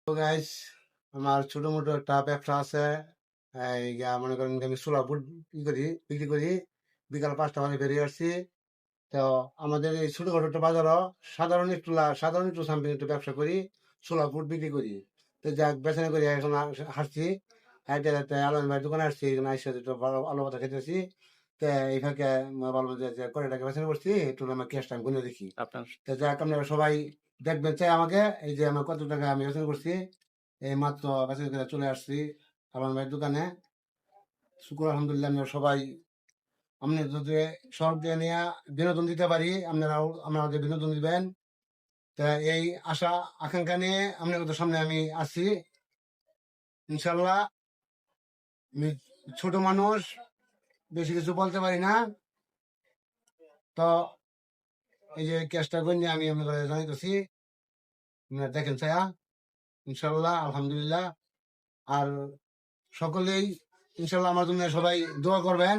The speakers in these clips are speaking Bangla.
তো গাইস, আমার ছোট মোটো একটা ব্যবসা আছে। মনে করেন যে আমি সোলার বুট বিক্রি করি। বিকাল 5টা মানে বেরিয়ে আসছি। তো আমাদের এই ছোটখাটো একটা বাজারও সাধারণ একটু সামথিং একটু ব্যবসা করি। সোলার বুট বিক্রি করি। তো যাক বেচনা করি এখন হাঁটছি। হাঁটতে হাঁটতে আলম ভাইয়ের দোকানে আসছি। এখানে এসে একটু ভালো আলু ভাজা খেতেছি। তো এই ফাঁকে বলবো যে কয়টা টাকা বেচনা করছি একটু আমার ক্যাশ টাইম গুনে দেখি। আপনার তো যাক আপনারা সবাই দেখবেন চাই আমাকে এই যে আমার কত টাকা আমি বেচনা করছি। এই মাত্র বেচনা করে চলে আসছি আলম ভাইয়ের দোকানে। শুক্র আলহামদুলিল্লাহ আমরা সবাই আপনি যদি সবকে নিয়ে বিনোদন দিতে পারি আপনারা বিনোদন দিবেন। তা এই আশা আকাঙ্ক্ষা নিয়ে আপনাদের সামনে আমি আসছি। ইনশাল্লাহ আমি ছোট মানুষ, বেশি কিছু বলতে পারি না। তো এই যে কেসটা করে নিয়ে আমি আপনাদের জানাইতেছি, আপনারা দেখেন ছায়া ইনশাল্লাহ আলহামদুলিল্লাহ। আর সকলেই ইনশাল্লাহ আমার জন্য সবাই দোয়া করবেন।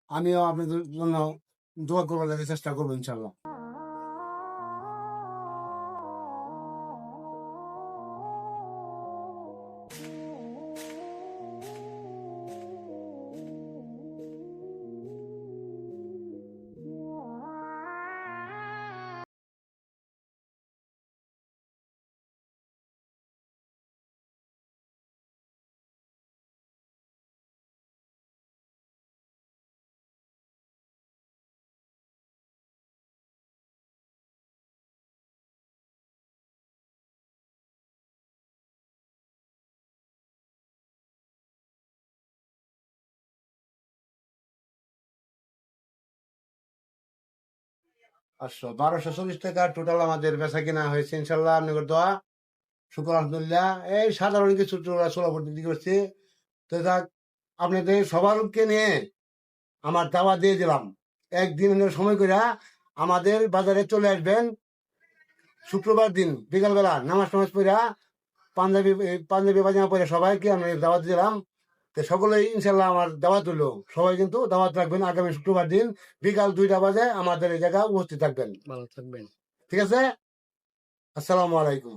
আমিও আপনাদের জন্য দোয়া করবার লাগে চেষ্টা করবো ইনশাল্লাহ। আচ্ছা, 1240 টাকা টোটাল আমাদের বেচা কিনা হয়েছে ইনশাল্লাহ আপনাদের দোয়া। শুক্র আলহামদুলিল্লাহ। এই সাধারণ কিছু চোলাপট বিক্রি করছি। তো যাক আপনাদের সবারকে নিয়ে আমার দাওয়া দিয়ে দিলাম। একদিন সময় করে আমাদের বাজারে চলে আসবেন। শুক্রবার দিন বিকালবেলা নামাজ টামাজ পড়া পাঞ্জাবি পাজামা পরে সবাইকে আমি দাওয়াত দিলাম। তো সকলেই ইনশাল্লাহ আমার দাওয়াত হলো। সবাই কিন্তু দাওয়াত রাখবেন আগামী শুক্রবার দিন বিকাল 2টা বাজে আমাদের এই জায়গায় উপস্থিত থাকবেন। ভালো থাকবেন। ঠিক আছে? আসসালামু আলাইকুম।